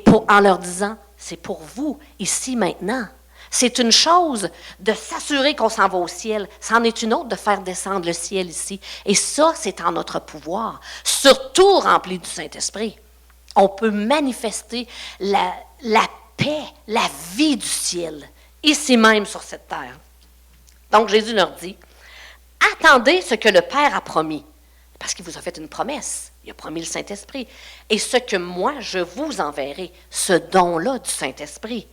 Speaker 2: en leur disant, c'est pour vous, ici, maintenant. C'est une chose de s'assurer qu'on s'en va au ciel. C'en est une autre de faire descendre le ciel ici. Et ça, c'est en notre pouvoir, surtout rempli du Saint-Esprit. On peut manifester la paix, la vie du ciel, ici même sur cette terre. Donc Jésus leur dit, attendez ce que le Père a promis, parce qu'il vous a fait une promesse. Il a promis le Saint-Esprit. Et ce que moi, je vous enverrai, ce don-là du Saint-Esprit.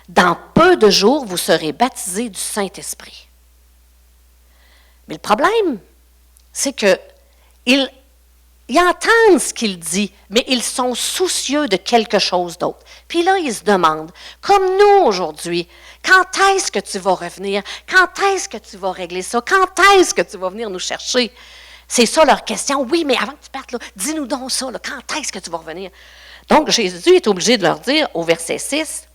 Speaker 2: Dans peu de jours, vous serez baptisés du Saint-Esprit. Mais le problème, c'est que il Ils entendent ce qu'il dit, mais ils sont soucieux de quelque chose d'autre. Puis là, ils se demandent, comme nous aujourd'hui, quand est-ce que tu vas revenir? Quand est-ce que tu vas régler ça? Quand est-ce que tu vas venir nous chercher? C'est ça leur question. Oui, mais avant que tu partes, là, dis-nous donc ça. Là, quand est-ce que tu vas revenir? Donc, Jésus est obligé de leur dire au verset 6,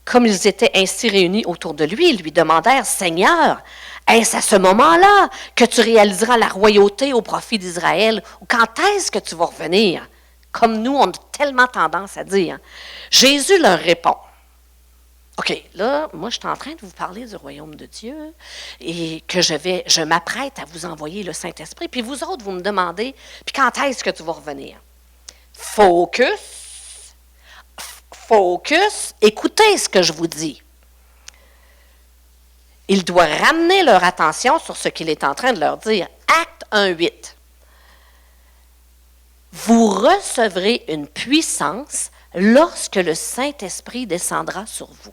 Speaker 2: comme ils étaient ainsi réunis autour de lui, ils lui demandèrent, « Seigneur, est-ce à ce moment-là que tu réaliseras la royauté au profit d'Israël? Ou quand est-ce que tu vas revenir? » Comme nous, on a tellement tendance à dire. Jésus leur répond, « OK, là, moi, je suis en train de vous parler du royaume de Dieu et que je m'apprête à vous envoyer le Saint-Esprit. Puis vous autres, vous me demandez, puis quand est-ce que tu vas revenir? Focus, écoutez ce que je vous dis. Il doit ramener leur attention sur ce qu'il est en train de leur dire. Acte 1:8. Vous recevrez une puissance lorsque le Saint-Esprit descendra sur vous.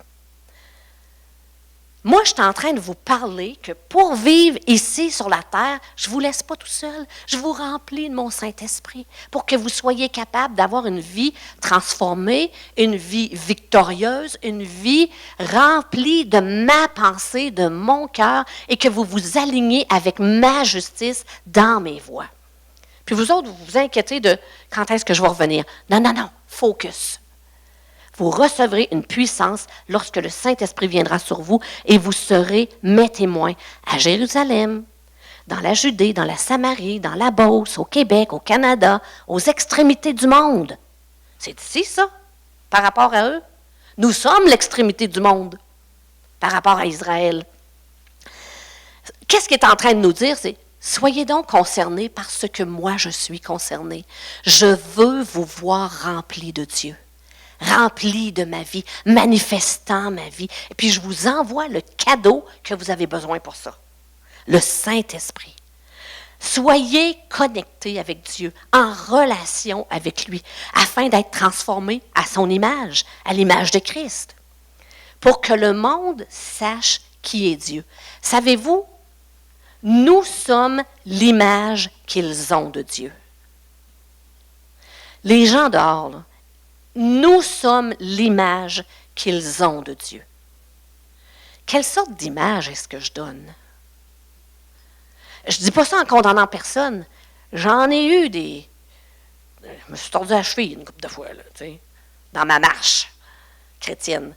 Speaker 2: Moi, je suis en train de vous parler que pour vivre ici sur la terre, je ne vous laisse pas tout seul. Je vous remplis de mon Saint-Esprit pour que vous soyez capable d'avoir une vie transformée, une vie victorieuse, une vie remplie de ma pensée, de mon cœur, et que vous vous alignez avec ma justice dans mes voies. Puis vous autres, vous vous inquiétez de quand est-ce que je vais revenir. Non, focus. Vous recevrez une puissance lorsque le Saint-Esprit viendra sur vous et vous serez mes témoins à Jérusalem, dans la Judée, dans la Samarie, dans la Beauce, au Québec, au Canada, aux extrémités du monde. C'est ici, ça, par rapport à eux. Nous sommes l'extrémité du monde par rapport à Israël. Qu'est-ce qu'il est en train de nous dire? C'est soyez donc concernés par ce que moi je suis concerné. Je veux vous voir remplis de Dieu. Rempli de ma vie, manifestant ma vie. Et puis, je vous envoie le cadeau que vous avez besoin pour ça. Le Saint-Esprit. Soyez connectés avec Dieu, en relation avec lui, afin d'être transformés à son image, à l'image de Christ, pour que le monde sache qui est Dieu. Savez-vous, nous sommes l'image qu'ils ont de Dieu. Les gens dehors, là, nous sommes l'image qu'ils ont de Dieu. Quelle sorte d'image est-ce que je donne? Je ne dis pas ça en condamnant personne. J'en ai eu des... Je me suis tordu la cheville une couple de fois, là, dans ma marche chrétienne.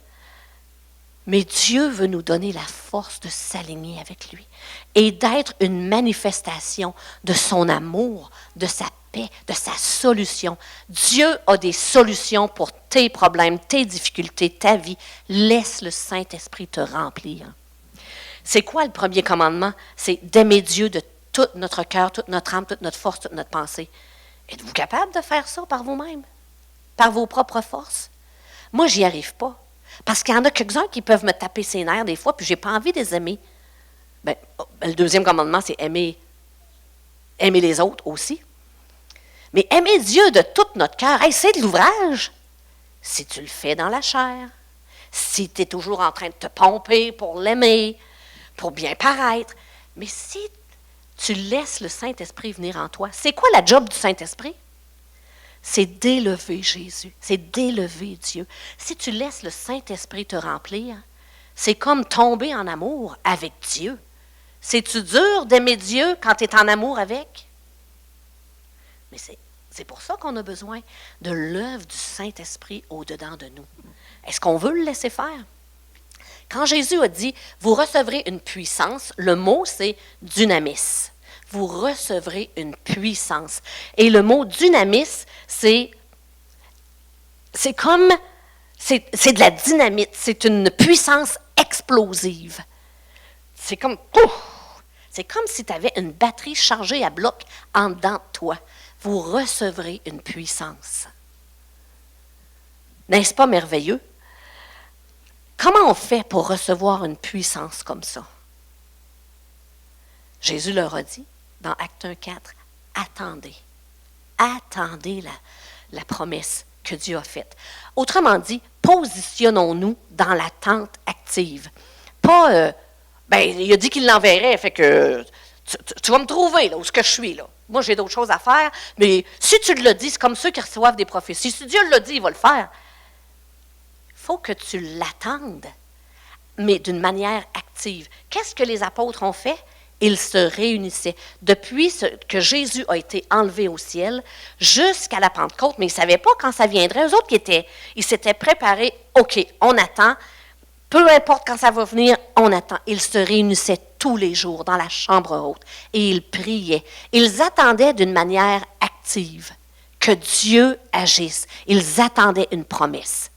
Speaker 2: Mais Dieu veut nous donner la force de s'aligner avec lui et d'être une manifestation de son amour, de sa paix, de sa solution. Dieu a des solutions pour tes problèmes, tes difficultés, ta vie. Laisse le Saint-Esprit te remplir. C'est quoi le premier commandement? C'est d'aimer Dieu de tout notre cœur, toute notre âme, toute notre force, toute notre pensée. Êtes-vous capable de faire ça par vous-même? Par vos propres forces? Moi, j'y arrive pas. Parce qu'il y en a quelques-uns qui peuvent me taper ses nerfs des fois, puis je n'ai pas envie de les aimer. Le deuxième commandement, c'est aimer les autres aussi. Mais aimer Dieu de tout notre cœur, hey, c'est de l'ouvrage. Si tu le fais dans la chair, si tu es toujours en train de te pomper pour l'aimer, pour bien paraître, mais si tu laisses le Saint-Esprit venir en toi, c'est quoi la job du Saint-Esprit? C'est d'élever Jésus, c'est d'élever Dieu. Si tu laisses le Saint-Esprit te remplir, c'est comme tomber en amour avec Dieu. C'est-tu dur d'aimer Dieu quand tu es en amour avec? Mais c'est pour ça qu'on a besoin de l'œuvre du Saint-Esprit au-dedans de nous. Est-ce qu'on veut le laisser faire? Quand Jésus a dit « Vous recevrez une puissance », le mot c'est « dynamis ». Vous recevrez une puissance. Et le mot dynamis, c'est de la dynamite, c'est une puissance explosive. C'est comme si tu avais une batterie chargée à bloc en dedans de toi. Vous recevrez une puissance. N'est-ce pas merveilleux? Comment on fait pour recevoir une puissance comme ça? Jésus leur a dit, dans Acte 1:4, attendez. Attendez la promesse que Dieu a faite. Autrement dit, positionnons-nous dans l'attente active. Pas, il a dit qu'il l'enverrait, fait que Tu vas me trouver là où ce que je suis là. Moi, j'ai d'autres choses à faire, mais si tu le dis, c'est comme ceux qui reçoivent des prophéties. Si Dieu le dit, il va le faire. Il faut que tu l'attendes, mais d'une manière active. Qu'est-ce que les apôtres ont fait? Ils se réunissaient. Depuis que Jésus a été enlevé au ciel jusqu'à la Pentecôte, mais ils ne savaient pas quand ça viendrait. Eux autres, ils s'étaient préparés. OK, on attend. Peu importe quand ça va venir, on attend. Ils se réunissaient tous les jours dans la chambre haute et ils priaient. Ils attendaient d'une manière active que Dieu agisse. Ils attendaient une promesse,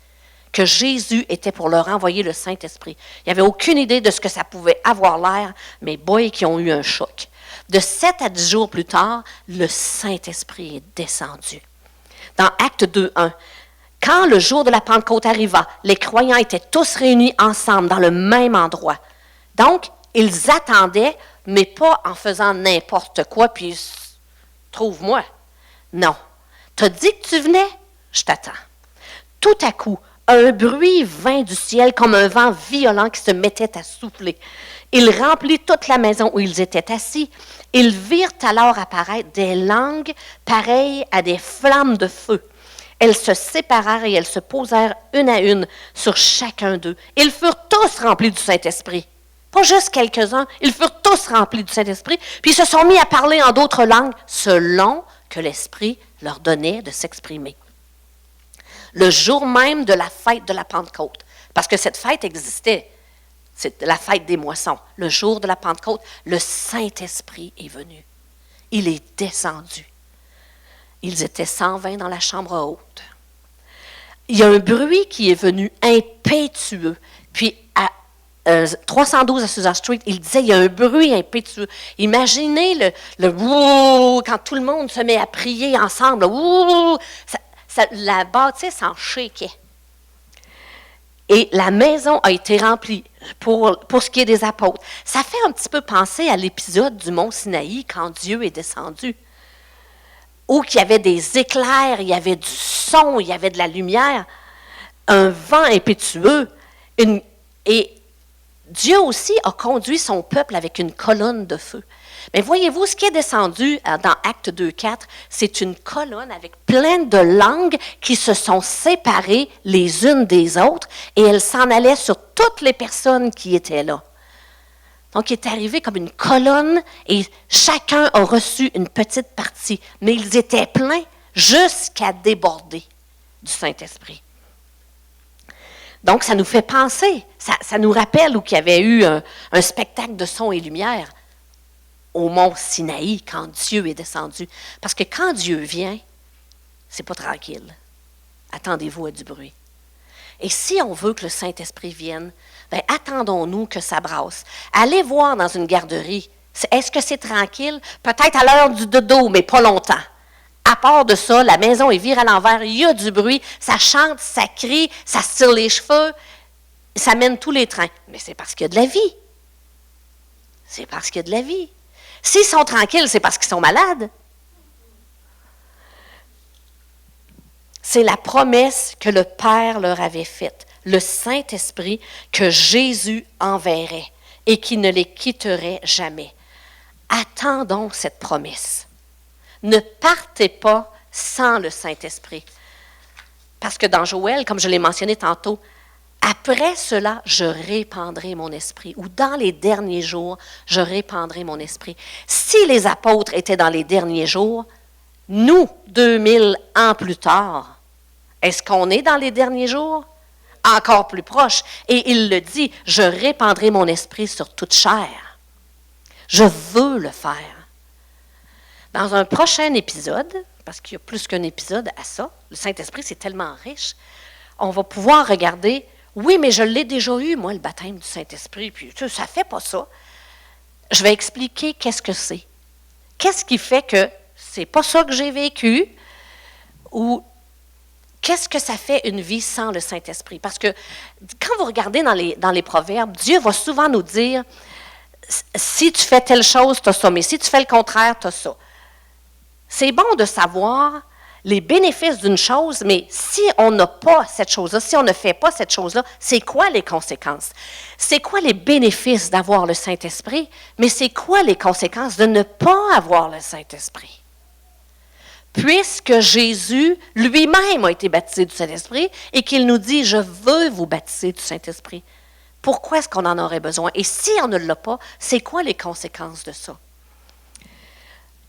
Speaker 2: que Jésus était pour leur envoyer le Saint-Esprit. Ils n'avaient aucune idée de ce que ça pouvait avoir l'air, mais boy, qui ont eu un choc. De 7 à 10 jours plus tard, le Saint-Esprit est descendu. Dans Actes 2:1, quand le jour de la Pentecôte arriva, les croyants étaient tous réunis ensemble dans le même endroit. Donc, ils attendaient, mais pas en faisant n'importe quoi, puis trouve-moi. Non. T'as dit que tu venais? Je t'attends. Tout à coup, un bruit vint du ciel comme un vent violent qui se mettait à souffler. Il remplit toute la maison où ils étaient assis. Ils virent alors apparaître des langues pareilles à des flammes de feu. Elles se séparèrent et elles se posèrent une à une sur chacun d'eux. Ils furent tous remplis du Saint-Esprit. Pas juste quelques-uns, ils furent tous remplis du Saint-Esprit, puis ils se sont mis à parler en d'autres langues selon que l'Esprit leur donnait de s'exprimer. Le jour même de la fête de la Pentecôte, parce que cette fête existait, c'est la fête des moissons. Le jour de la Pentecôte, le Saint-Esprit est venu. Il est descendu. Ils étaient 120 dans la chambre haute. Il y a un bruit qui est venu impétueux. Puis à 312 à Susa Street, il disait, il y a un bruit impétueux. Imaginez le wouh, quand tout le monde se met à prier ensemble. Wouh, la bâtisse en shakeait. Et la maison a été remplie pour ce qui est des apôtres. Ça fait un petit peu penser à l'épisode du mont Sinaï quand Dieu est descendu. Où il y avait des éclairs, il y avait du son, il y avait de la lumière, un vent impétueux. Et Dieu aussi a conduit son peuple avec une colonne de feu. Mais voyez-vous, ce qui est descendu dans Acte 2:4, c'est une colonne avec plein de langues qui se sont séparées les unes des autres et elles s'en allaient sur toutes les personnes qui étaient là. Donc, il est arrivé comme une colonne et chacun a reçu une petite partie. Mais ils étaient pleins jusqu'à déborder du Saint-Esprit. Donc, ça nous fait penser, ça nous rappelle où il y avait eu un spectacle de son et lumière au mont Sinaï quand Dieu est descendu. Parce que quand Dieu vient, c'est pas tranquille. Attendez-vous à du bruit. Et si on veut que le Saint-Esprit vienne, bien, attendons-nous que ça brasse. Allez voir dans une garderie. Est-ce que c'est tranquille? Peut-être à l'heure du dodo, mais pas longtemps. À part de ça, la maison est virée à l'envers, il y a du bruit, ça chante, ça crie, ça se tire les cheveux, ça mène tous les trains. Mais c'est parce qu'il y a de la vie. C'est parce qu'il y a de la vie. S'ils sont tranquilles, c'est parce qu'ils sont malades. C'est la promesse que le Père leur avait faite, le Saint-Esprit que Jésus enverrait et qui ne les quitterait jamais. Attendons cette promesse. Ne partez pas sans le Saint-Esprit. Parce que dans Joël, comme je l'ai mentionné tantôt, après cela, je répandrai mon esprit. Ou dans les derniers jours, je répandrai mon esprit. Si les apôtres étaient dans les derniers jours, nous, 2000 ans plus tard, est-ce qu'on est dans les derniers jours? Encore plus proche. Et il le dit, je répandrai mon esprit sur toute chair. Je veux le faire. Dans un prochain épisode, parce qu'il y a plus qu'un épisode à ça, le Saint-Esprit, c'est tellement riche, on va pouvoir regarder, oui, mais je l'ai déjà eu, moi, le baptême du Saint-Esprit, puis tu sais, ça ne fait pas ça. Je vais expliquer qu'est-ce que c'est. Qu'est-ce qui fait que c'est pas ça que j'ai vécu, ou qu'est-ce que ça fait une vie sans le Saint-Esprit? Parce que quand vous regardez dans les proverbes, Dieu va souvent nous dire, si tu fais telle chose, tu as ça, mais si tu fais le contraire, tu as ça. C'est bon de savoir les bénéfices d'une chose, mais si on n'a pas cette chose-là, si on ne fait pas cette chose-là, c'est quoi les conséquences? C'est quoi les bénéfices d'avoir le Saint-Esprit, mais c'est quoi les conséquences de ne pas avoir le Saint-Esprit? Puisque Jésus lui-même a été baptisé du Saint-Esprit et qu'il nous dit « Je veux vous baptiser du Saint-Esprit », pourquoi est-ce qu'on en aurait besoin? Et si on ne l'a pas, c'est quoi les conséquences de ça?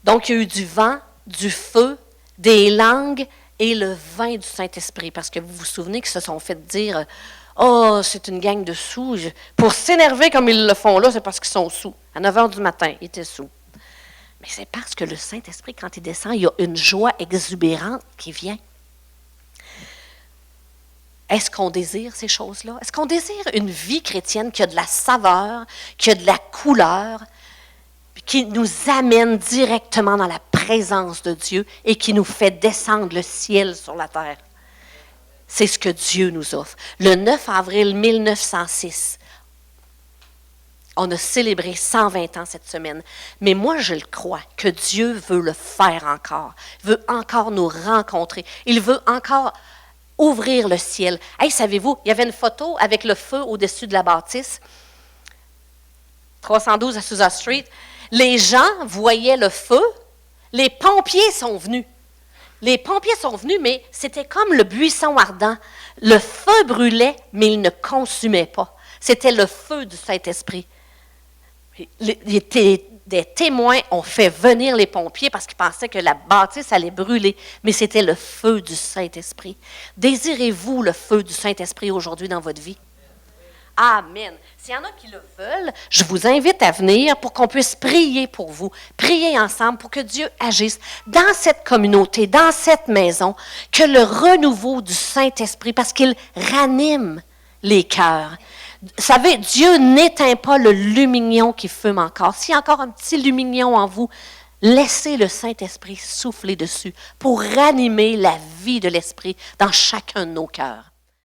Speaker 2: Donc, il y a eu du vent, du feu, des langues et le vin du Saint-Esprit. Parce que vous vous souvenez qu'ils se sont fait dire « Oh, c'est une gang de saous. » Pour s'énerver comme ils le font là, c'est parce qu'ils sont saous. À 9 h du matin, ils étaient saous. Mais c'est parce que le Saint-Esprit, quand il descend, il y a une joie exubérante qui vient. Est-ce qu'on désire ces choses-là? Est-ce qu'on désire une vie chrétienne qui a de la saveur, qui a de la couleur, qui nous amène directement dans la présence de Dieu et qui nous fait descendre le ciel sur la terre? C'est ce que Dieu nous offre. Le 9 avril 1906, on a célébré 120 ans cette semaine. Mais moi, je le crois que Dieu veut le faire encore. Il veut encore nous rencontrer. Il veut encore ouvrir le ciel. Hey, savez-vous, il y avait une photo avec le feu au-dessus de la bâtisse. 312 à Souza Street. Les gens voyaient le feu. Les pompiers sont venus. Les pompiers sont venus, mais c'était comme le buisson ardent. Le feu brûlait, mais il ne consumait pas. C'était le feu du Saint-Esprit. Des témoins ont fait venir les pompiers parce qu'ils pensaient que la bâtisse allait brûler, mais c'était le feu du Saint-Esprit. Désirez-vous le feu du Saint-Esprit aujourd'hui dans votre vie? Amen. S'il y en a qui le veulent, je vous invite à venir pour qu'on puisse prier pour vous, prier ensemble pour que Dieu agisse dans cette communauté, dans cette maison, que le renouveau du Saint-Esprit, parce qu'il ranime les cœurs. Vous savez, Dieu n'éteint pas le lumignon qui fume encore. S'il y a encore un petit lumignon en vous, laissez le Saint-Esprit souffler dessus pour ranimer la vie de l'Esprit dans chacun de nos cœurs.